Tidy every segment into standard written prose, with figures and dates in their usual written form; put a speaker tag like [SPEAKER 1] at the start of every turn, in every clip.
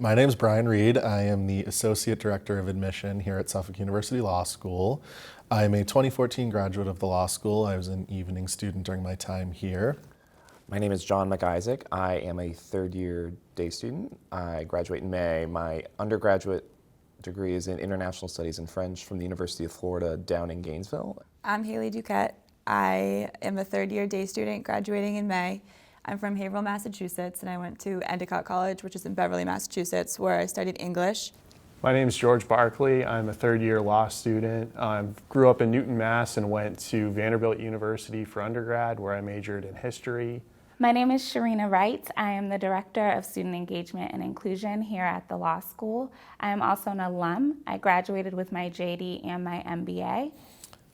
[SPEAKER 1] My name is Brian Reid. I am the Associate Director of Admission here at Suffolk University Law School. I'm a 2014 graduate of the law school. I was an evening student during my time here.
[SPEAKER 2] My name is John McIsaac. I am a third-year day student. I graduate in May. My undergraduate degree is in International Studies and French from the University of Florida down in Gainesville.
[SPEAKER 3] I'm Haley Duquette. I am a third-year day student graduating in May. I'm from Haverhill, Massachusetts, and I went to Endicott College, which is in Beverly, Massachusetts, where I studied English.
[SPEAKER 4] My name is George Barkley. I'm a third-year law student. Grew up in Newton, Mass, and went to Vanderbilt University for undergrad, where I majored in history.
[SPEAKER 5] My name is Cherina Wright. I am the Director of Student Engagement and Inclusion here at the law school. I am also an alum. I graduated with my JD and my MBA.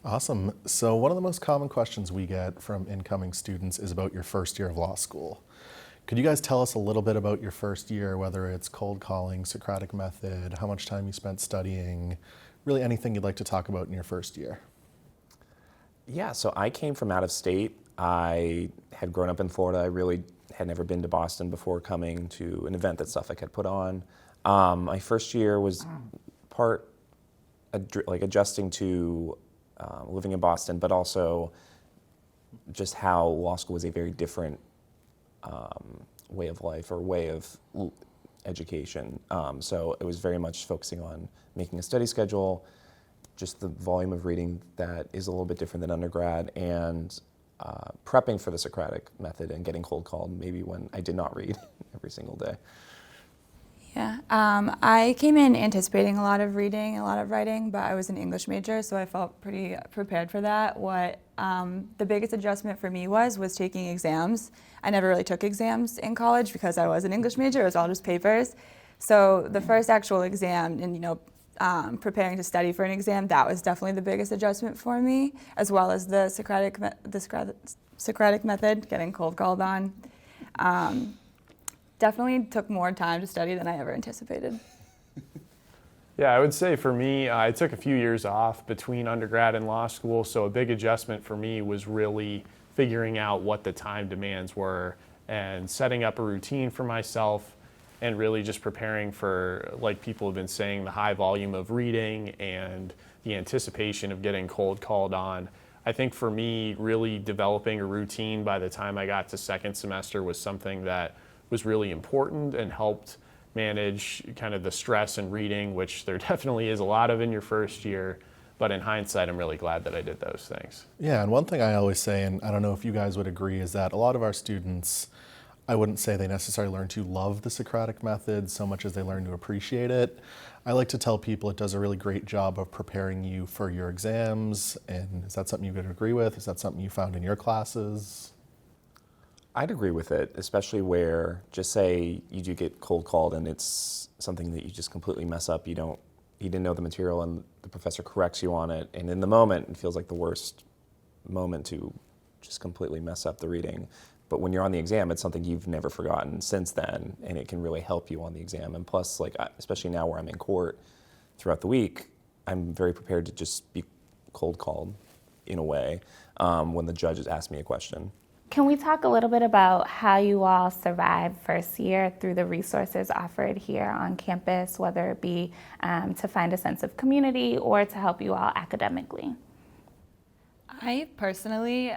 [SPEAKER 1] Awesome. So one of the most common questions we get from incoming students is about your first year of law school. Could you guys tell us a little bit about your first year, whether it's cold calling, Socratic method, how much time you spent studying, really anything you'd like to talk about in your first year?
[SPEAKER 2] Yeah, so I came from out of state. I had grown up in Florida. I really had never been to Boston before coming to an event that Suffolk had put on. My first year was part adjusting to living in Boston, but also just how law school was a very different way of life or way of education. So it was very much focusing on making a study schedule, just the volume of reading that is a little bit different than undergrad, and prepping for the Socratic method and getting cold called maybe when I did not read every single day.
[SPEAKER 3] Yeah, I came in anticipating a lot of reading, a lot of writing, but I was an English major, so I felt pretty prepared for that. What the biggest adjustment for me was taking exams. I never really took exams in college because I was an English major. It was all just papers. So the first actual exam and preparing to study for an exam, that was definitely the biggest adjustment for me, as well as the Socratic method, getting cold called on. Definitely took more time to study than I ever anticipated.
[SPEAKER 4] Yeah, I would say for me, I took a few years off between undergrad and law school, so a big adjustment for me was really figuring out what the time demands were and setting up a routine for myself and really just preparing for, like people have been saying, the high volume of reading and the anticipation of getting cold called on. I think for me, really developing a routine by the time I got to second semester was something that was really important and helped manage kind of the stress and reading, which there definitely is a lot of in your first year. But in hindsight, I'm really glad that I did those things.
[SPEAKER 1] Yeah, and one thing I always say, and I don't know if you guys would agree, is that a lot of our students, I wouldn't say they necessarily learn to love the Socratic method so much as they learn to appreciate it. I like to tell people it does a really great job of preparing you for your exams. And is that something you would agree with? Is that something you found in your classes?
[SPEAKER 2] I'd agree with it, especially where, just say you do get cold called and it's something that you just completely mess up. You didn't know the material and the professor corrects you on it. And in the moment, it feels like the worst moment to just completely mess up the reading. But when you're on the exam, it's something you've never forgotten since then, and it can really help you on the exam. And plus, especially now where I'm in court throughout the week, I'm very prepared to just be cold called in a way when the judges ask me a question.
[SPEAKER 5] Can we talk a little bit about how you all survived first year through the resources offered here on campus, whether it be to find a sense of community or to help you all academically?
[SPEAKER 3] I personally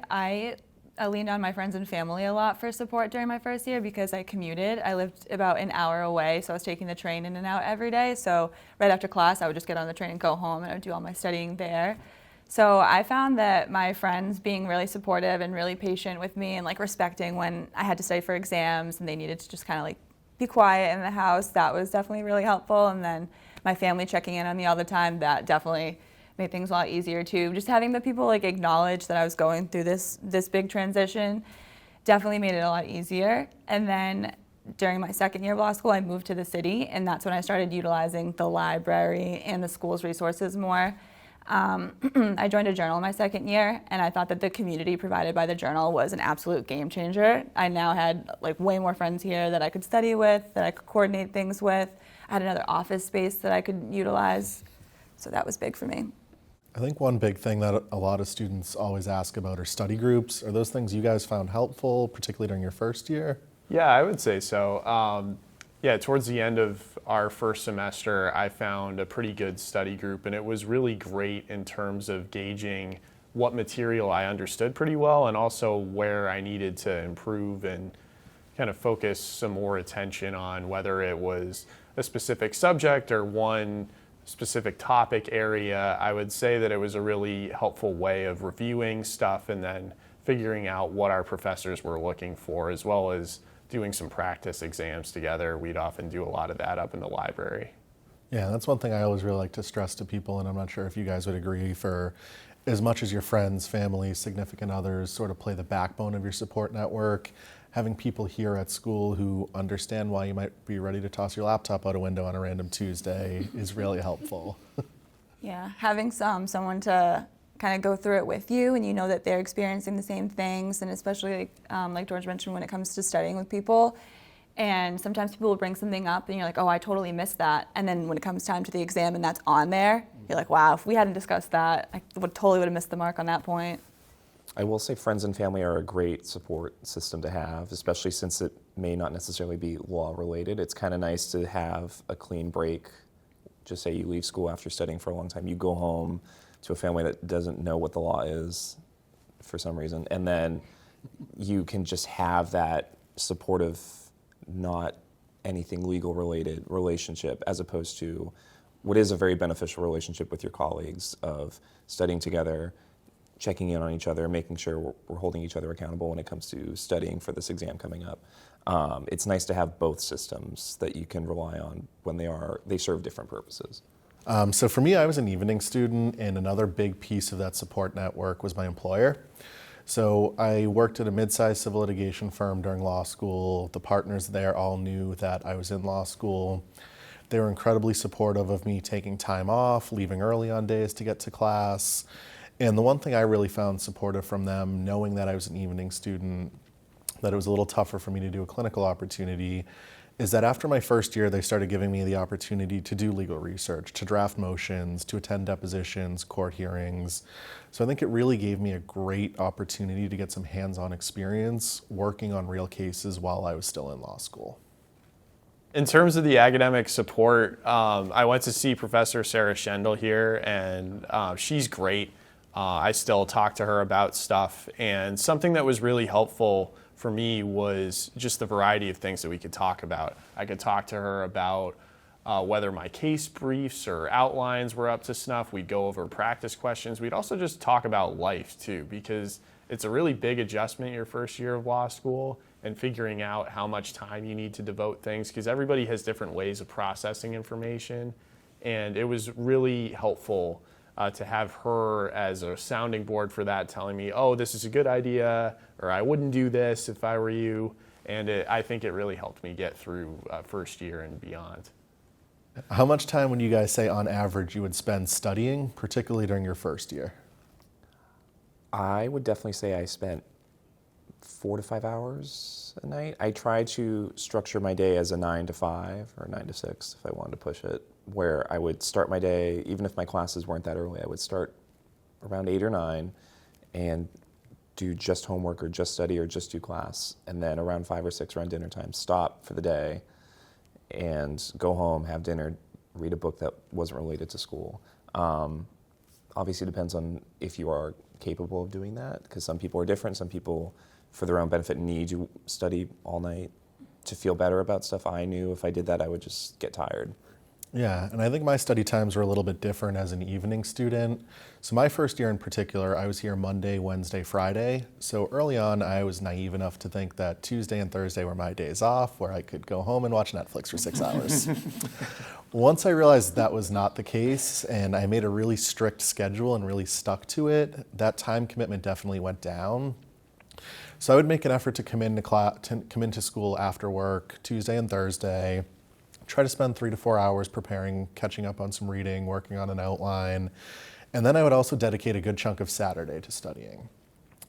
[SPEAKER 3] leaned on my friends and family a lot for support during my first year because I commuted. I lived about an hour away, so I was taking the train in and out every day. So right after class, I would just get on the train and go home, and I would do all my studying there. So I found that my friends being really supportive and really patient with me and respecting when I had to study for exams and they needed to just kind of be quiet in the house, that was definitely really helpful. And then my family checking in on me all the time, that definitely made things a lot easier too. Just having the people acknowledge that I was going through this big transition definitely made it a lot easier. And then during my second year of law school, I moved to the city, and that's when I started utilizing the library and the school's resources more. I joined a journal my second year, and I thought that the community provided by the journal was an absolute game changer. I now had way more friends here that I could study with, that I could coordinate things with. I had another office space that I could utilize, so that was big for me.
[SPEAKER 1] I think one big thing that a lot of students always ask about are study groups. Are those things you guys found helpful, particularly during your first year?
[SPEAKER 4] Yeah, I would say so. Yeah, towards the end of our first semester, I found a pretty good study group, and it was really great in terms of gauging what material I understood pretty well and also where I needed to improve and kind of focus some more attention on, whether it was a specific subject or one specific topic area. I would say that it was a really helpful way of reviewing stuff and then figuring out what our professors were looking for, as well as doing some practice exams together. We'd often do a lot of that up in the library.
[SPEAKER 1] Yeah, that's one thing I always really like to stress to people, and I'm not sure if you guys would agree, for as much as your friends, family, significant others sort of play the backbone of your support network, having people here at school who understand why you might be ready to toss your laptop out a window on a random Tuesday is really helpful.
[SPEAKER 3] Yeah, having someone to kind of go through it with you, and you know that they're experiencing the same things, and especially like George mentioned, when it comes to studying with people. And sometimes people will bring something up and you're like, oh, I totally missed that. And then when it comes time to the exam and that's on there, you're like, wow, if we hadn't discussed that, I totally would have missed the mark on that point.
[SPEAKER 2] I will say friends and family are a great support system to have, especially since it may not necessarily be law related. It's kind of nice to have a clean break. Just say you leave school after studying for a long time, you go home to a family that doesn't know what the law is for some reason, and then you can just have that supportive, not anything legal related relationship, as opposed to what is a very beneficial relationship with your colleagues of studying together, checking in on each other, making sure we're holding each other accountable when it comes to studying for this exam coming up. It's nice to have both systems that you can rely on when they serve different purposes.
[SPEAKER 1] So for me, I was an evening student, and another big piece of that support network was my employer. So I worked at a mid-sized civil litigation firm during law school. The partners there all knew that I was in law school. They were incredibly supportive of me taking time off, leaving early on days to get to class. And the one thing I really found supportive from them, knowing that I was an evening student, that it was a little tougher for me to do a clinical opportunity, is that after my first year, they started giving me the opportunity to do legal research, to draft motions, to attend depositions, court hearings. So I think it really gave me a great opportunity to get some hands-on experience working on real cases while I was still in law school.
[SPEAKER 4] In terms of the academic support, I went to see Professor Sarah Schendel here, and she's great. I still talk to her about stuff, and something that was really helpful for me was just the variety of things that we could talk about. I could talk to her about whether my case briefs or outlines were up to snuff. We'd go over practice questions. We'd also just talk about life too, because it's a really big adjustment your first year of law school and figuring out how much time you need to devote things, because everybody has different ways of processing information. And it was really helpful to have her as a sounding board for that, telling me, oh, this is a good idea, or I wouldn't do this if I were you. And I think it really helped me get through first year and beyond.
[SPEAKER 1] How much time would you guys say on average you would spend studying, particularly during your first year?
[SPEAKER 2] I would definitely say I spent 4 to 5 hours a night. I try to structure my day as a 9 to 5 or 9 to 6 if I wanted to push it, where I would start my day, even if my classes weren't that early, I would start around 8 or 9 and do just homework or just study or just do class. And then around 5 or 6 around dinner time, stop for the day and go home, have dinner, read a book that wasn't related to school. Obviously, it depends on if you are capable of doing that, because some people are different. Some people, for their own benefit, need to study all night to feel better about stuff. I knew if I did that, I would just get tired.
[SPEAKER 1] Yeah, and I think my study times were a little bit different as an evening student. So my first year in particular, I was here Monday, Wednesday, Friday. So early on, I was naive enough to think that Tuesday and Thursday were my days off, where I could go home and watch Netflix for 6 hours. Once I realized that was not the case, and I made a really strict schedule and really stuck to it, that time commitment definitely went down. So I would make an effort to come into school after work Tuesday and Thursday, try to spend 3 to 4 hours preparing, catching up on some reading, working on an outline, and then I would also dedicate a good chunk of Saturday to studying.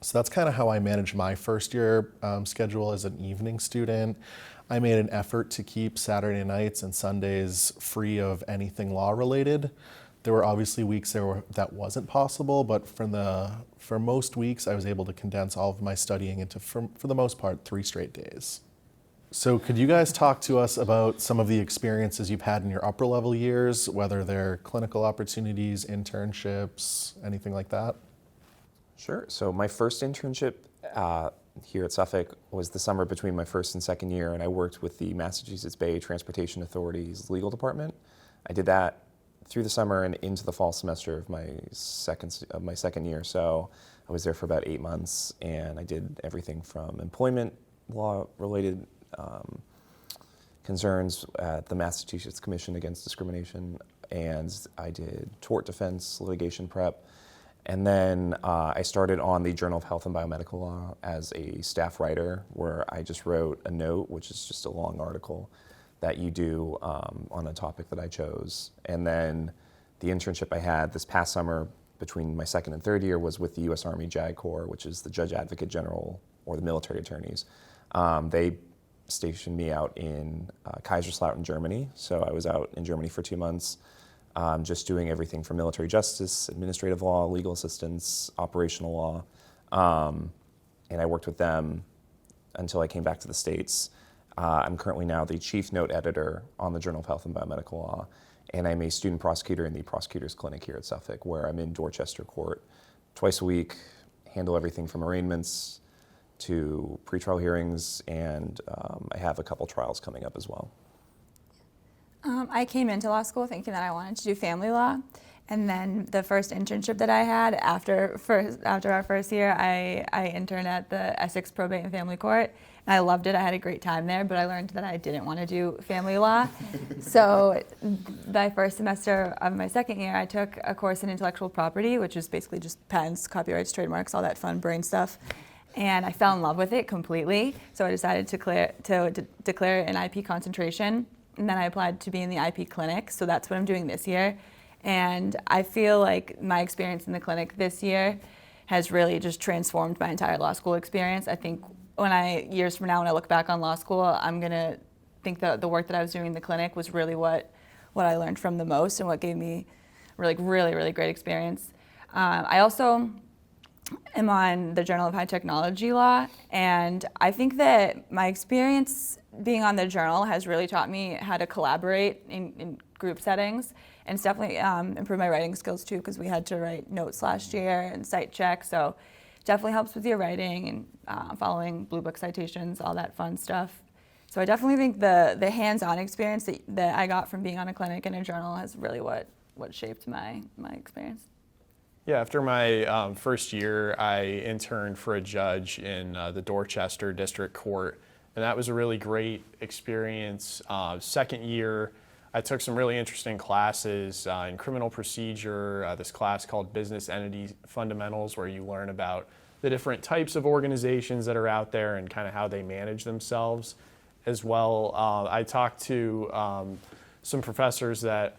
[SPEAKER 1] So that's kind of how I managed my first year schedule as an evening student. I made an effort to keep Saturday nights and Sundays free of anything law related. There were obviously weeks that wasn't possible, but for most weeks I was able to condense all of my studying into, for the most part, 3 straight days. So could you guys talk to us about some of the experiences you've had in your upper level years, whether they're clinical opportunities, internships, anything like that?
[SPEAKER 2] Sure. So my first internship here at Suffolk was the summer between my first and second year, and I worked with the Massachusetts Bay Transportation Authority's legal department. I did that through the summer and into the fall semester of my second year. So I was there for about 8 months, and I did everything from employment law related concerns at the Massachusetts Commission Against Discrimination, and I did tort defense litigation prep. And then I started on the Journal of Health and Biomedical Law as a staff writer, where I just wrote a note, which is just a long article that you do on a topic that I chose. And then the internship I had this past summer between my second and third year was with the U.S. Army JAG Corps, which is the Judge Advocate General, or the military attorneys. They stationed me out in Kaiserslautern, Germany. So I was out in Germany for 2 months. Just doing everything from military justice, administrative law, legal assistance, operational law. And I worked with them until I came back to the States. I'm currently now the chief note editor on the Journal of Health and Biomedical Law, and I'm a student prosecutor in the prosecutor's clinic here at Suffolk, where I'm in Dorchester Court twice a week, handle everything from arraignments to pretrial hearings, and I have a couple trials coming up as well.
[SPEAKER 3] I came into law school thinking that I wanted to do family law, and then the first internship that I had after our first year, I interned at the Essex Probate and Family Court, and I loved it. I had a great time there, but I learned that I didn't want to do family law. So my first semester of my second year, I took a course in intellectual property, which is basically just patents, copyrights, trademarks, all that fun brain stuff. And I fell in love with it completely, so I decided to declare an IP concentration. And then I applied to be in the IP clinic, so that's what I'm doing this year. And I feel like my experience in the clinic this year has really just transformed my entire law school experience. I think years from now, when I look back on law school, I'm gonna think that the work that I was doing in the clinic was really what I learned from the most and what gave me really great experience. I also am on the Journal of High Technology Law, and I think that my experience being on the journal has really taught me how to collaborate in group settings, and it's definitely improved my writing skills too, because we had to write notes last year and cite check, so definitely helps with your writing and following Blue Book citations, all that fun stuff. So I definitely think the hands-on experience that I got from being on a clinic and a journal has really what shaped my experience.
[SPEAKER 4] Yeah, after my first year, I interned for a judge in the Dorchester District Court, and that was a really great experience. Second year, I took some really interesting classes in criminal procedure, this class called Business Entity Fundamentals, where you learn about the different types of organizations that are out there and kind of how they manage themselves as well. I talked to some professors that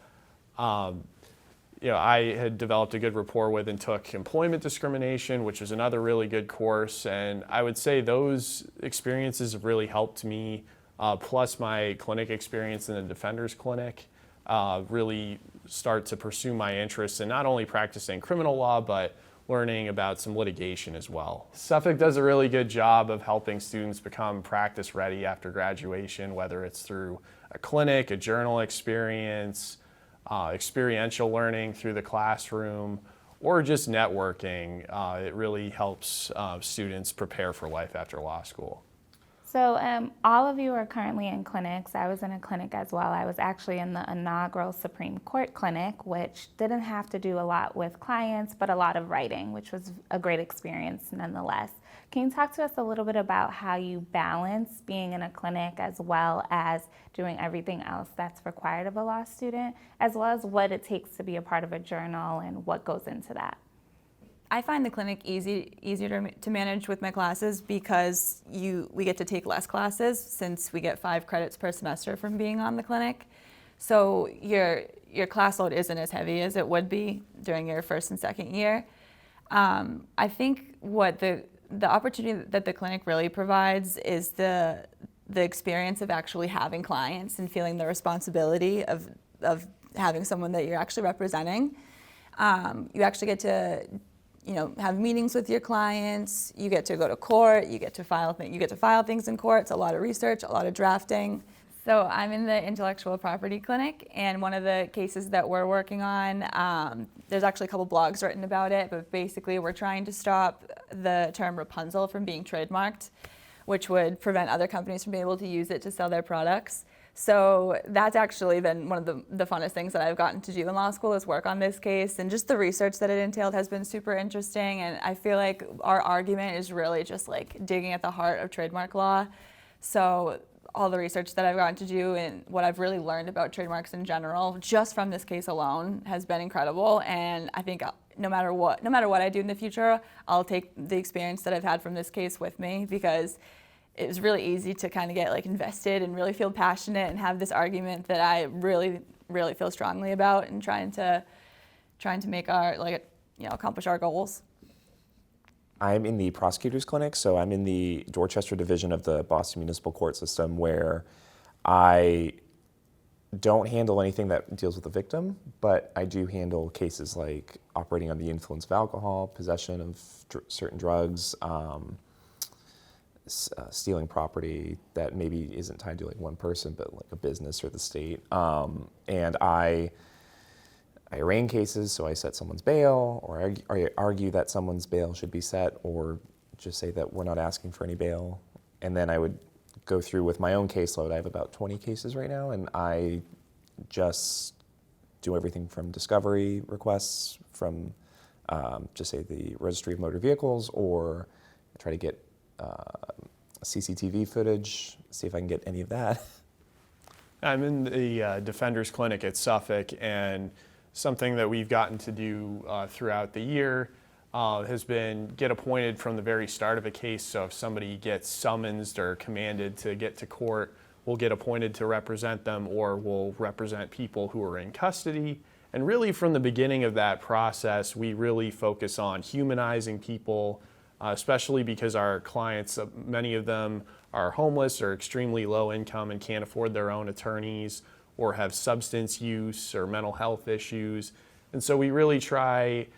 [SPEAKER 4] I had developed a good rapport with, and took employment discrimination, which was another really good course. And I would say those experiences have really helped me, plus my clinic experience in the Defender's Clinic, really start to pursue my interests in not only practicing criminal law, but learning about some litigation as well. Suffolk does a really good job of helping students become practice ready after graduation, whether it's through a clinic, a journal experience, experiential learning through the classroom, or just networking. It really helps students prepare for life after law school.
[SPEAKER 5] So all of you are currently in clinics. I was in a clinic as well. I was actually in the inaugural Supreme Court clinic, which didn't have to do a lot with clients, but a lot of writing, which was a great experience nonetheless. Can you talk to us a little bit about how you balance being in a clinic as well as doing everything else that's required of a law student, as well as what it takes to be a part of a journal and what goes into that?
[SPEAKER 3] I find the clinic easier to manage with my classes because we get to take less classes, since we get 5 credits per semester from being on the clinic. So your class load isn't as heavy as it would be during your first and second year. I think what the opportunity that the clinic really provides is the experience of actually having clients and feeling the responsibility of having someone that you're actually representing. You actually get to have meetings with your clients. You get to go to court. You get to file things in court. It's a lot of research, a lot of drafting. So I'm in the intellectual property clinic, and one of the cases that we're working on, there's actually a couple blogs written about it, but basically we're trying to stop the term Rapunzel from being trademarked, which would prevent other companies from being able to use it to sell their products. So that's actually been one of the funnest things that I've gotten to do in law school, is work on this case, and just the research that it entailed has been super interesting. And I feel like our argument is really just like digging at the heart of trademark law. So all the research that I've gotten to do and what I've really learned about trademarks in general, just from this case alone, has been incredible. And I think no matter what I do in the future, I'll take the experience that I've had from this case with me, because it was really easy to kind of get like invested and really feel passionate and have this argument that I really, really feel strongly about, and trying to make our accomplish our goals.
[SPEAKER 2] I'm in the prosecutor's clinic, so I'm in the Dorchester division of the Boston Municipal Court system, where I don't handle anything that deals with the victim, but I do handle cases like operating under the influence of alcohol, possession of certain drugs, stealing property that maybe isn't tied to like one person, but like a business or the state. And I arraign cases, so I set someone's bail, or I argue that someone's bail should be set, or just say that we're not asking for any bail. And then I would go through with my own caseload. I have about 20 cases right now, and I just do everything from discovery requests from just say the Registry of Motor Vehicles, or I try to get CCTV footage, see if I can get any of that.
[SPEAKER 4] I'm in the defender's clinic at Suffolk, and something that we've gotten to do throughout the year has been get appointed from the very start of a case. So if somebody gets summoned or commanded to get to court, we'll get appointed to represent them, or we'll represent people who are in custody. And really from the beginning of that process, we really focus on humanizing people, especially because our clients, many of them are homeless or extremely low income and can't afford their own attorneys, or have substance use or mental health issues. And so we really try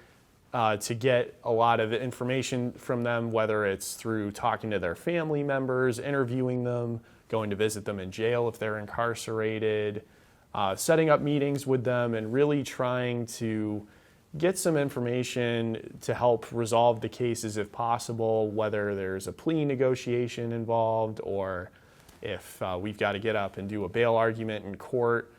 [SPEAKER 4] to get a lot of information from them, whether it's through talking to their family members, interviewing them, going to visit them in jail if they're incarcerated, setting up meetings with them, and really trying to get some information to help resolve the cases if possible, whether there's a plea negotiation involved, or if we've got to get up and do a bail argument in court.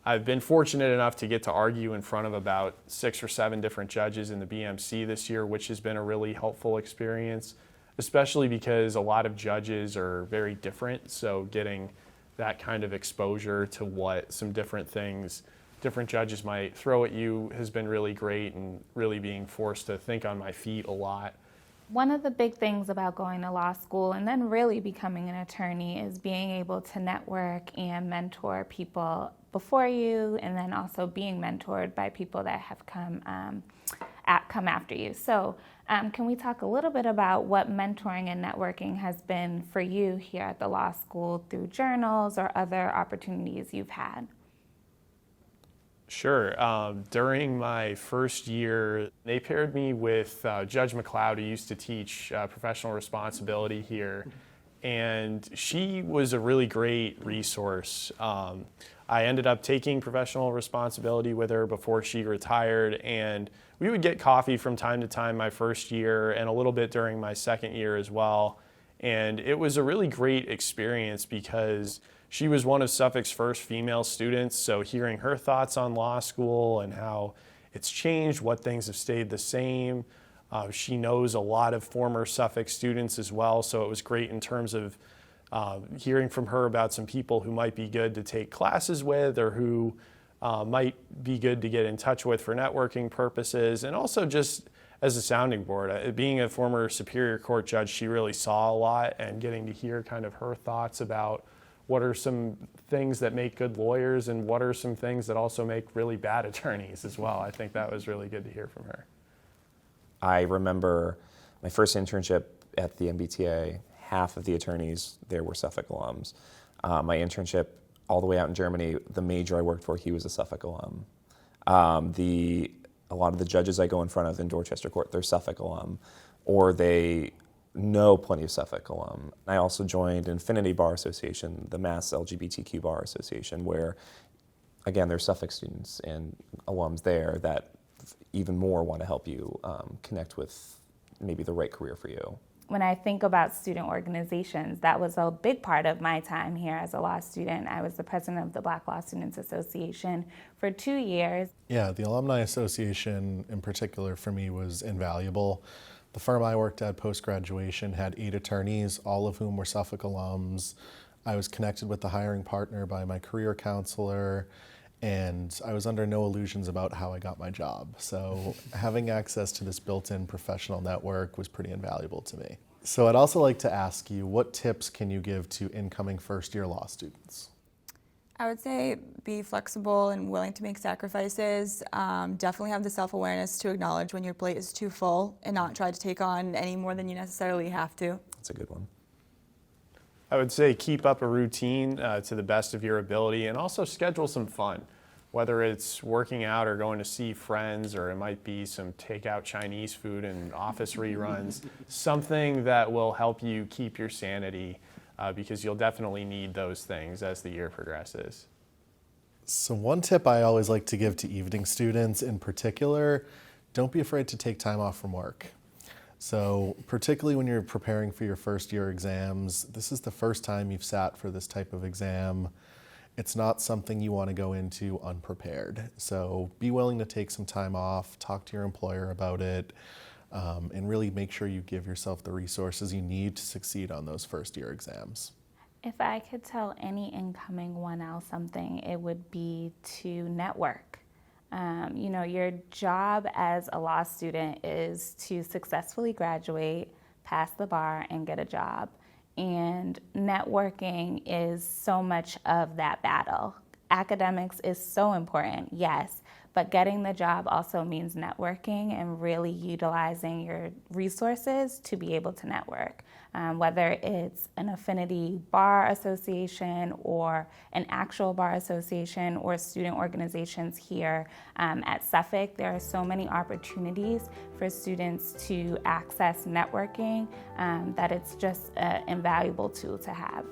[SPEAKER 4] I've been fortunate enough to get to argue in front of about 6 or 7 different judges in the BMC this year, which has been a really helpful experience, especially because a lot of judges are very different. So getting that kind of exposure to what some different things different judges might throw at you has been really great, and really being forced to think on my feet a lot.
[SPEAKER 5] One of the big things about going to law school and then really becoming an attorney is being able to network and mentor people before you, and then also being mentored by people that have come after you. So can we talk a little bit about what mentoring and networking has been for you here at the law school through journals or other opportunities you've had?
[SPEAKER 4] Sure. During my first year, they paired me with Judge McLeod, who used to teach professional responsibility here, and she was a really great resource. I ended up taking professional responsibility with her before she retired, and we would get coffee from time to time my first year and a little bit during my second year as well. And it was a really great experience because she was one of Suffolk's first female students, so hearing her thoughts on law school and how it's changed, what things have stayed the same. She knows a lot of former Suffolk students as well, so it was great in terms of hearing from her about some people who might be good to take classes with, or who might be good to get in touch with for networking purposes, and also just as a sounding board. Being a former Superior Court judge, she really saw a lot, and getting to hear kind of her thoughts about what are some things that make good lawyers and what are some things that also make really bad attorneys as well. I think that was really good to hear from her.
[SPEAKER 2] I remember my first internship at the MBTA, half of the attorneys there were Suffolk alums. My internship all the way out in Germany, the major I worked for, he was a Suffolk alum. The a lot of the judges I go in front of in Dorchester Court, they're Suffolk alum, or they know plenty of Suffolk alum. I also joined Infinity Bar Association, the Mass LGBTQ Bar Association, where, again, there's Suffolk students and alums there that even more want to help you connect with maybe the right career for you.
[SPEAKER 5] When I think about student organizations, that was a big part of my time here as a law student. I was the president of the Black Law Students Association for 2 years.
[SPEAKER 1] Yeah, the Alumni Association in particular for me was invaluable. The firm I worked at post-graduation had 8 attorneys, all of whom were Suffolk alums. I was connected with the hiring partner by my career counselor, and I was under no illusions about how I got my job. So having access to this built-in professional network was pretty invaluable to me. So I'd also like to ask you, what tips can you give to incoming first-year law students?
[SPEAKER 3] I would say be flexible and willing to make sacrifices. Definitely have the self-awareness to acknowledge when your plate is too full and not try to take on any more than you necessarily have to.
[SPEAKER 2] That's a good one.
[SPEAKER 4] I would say keep up a routine to the best of your ability, and also schedule some fun, whether it's working out or going to see friends, or it might be some takeout Chinese food and office reruns, something that will help you keep your sanity, because you'll definitely need those things as the year progresses.
[SPEAKER 1] So one tip I always like to give to evening students in particular, don't be afraid to take time off from work. So particularly when you're preparing for your first year exams, this is the first time you've sat for this type of exam. It's not something you want to go into unprepared. So be willing to take some time off, talk to your employer about it, and really make sure you give yourself the resources you need to succeed on those first year exams.
[SPEAKER 5] If I could tell any incoming 1L something, it would be to network. Your job as a law student is to successfully graduate, pass the bar, and get a job. And networking is so much of that battle. Academics is so important, yes, but getting the job also means networking and really utilizing your resources to be able to network. Whether it's an affinity bar association or an actual bar association or student organizations here at Suffolk, there are so many opportunities for students to access networking that it's just an invaluable tool to have.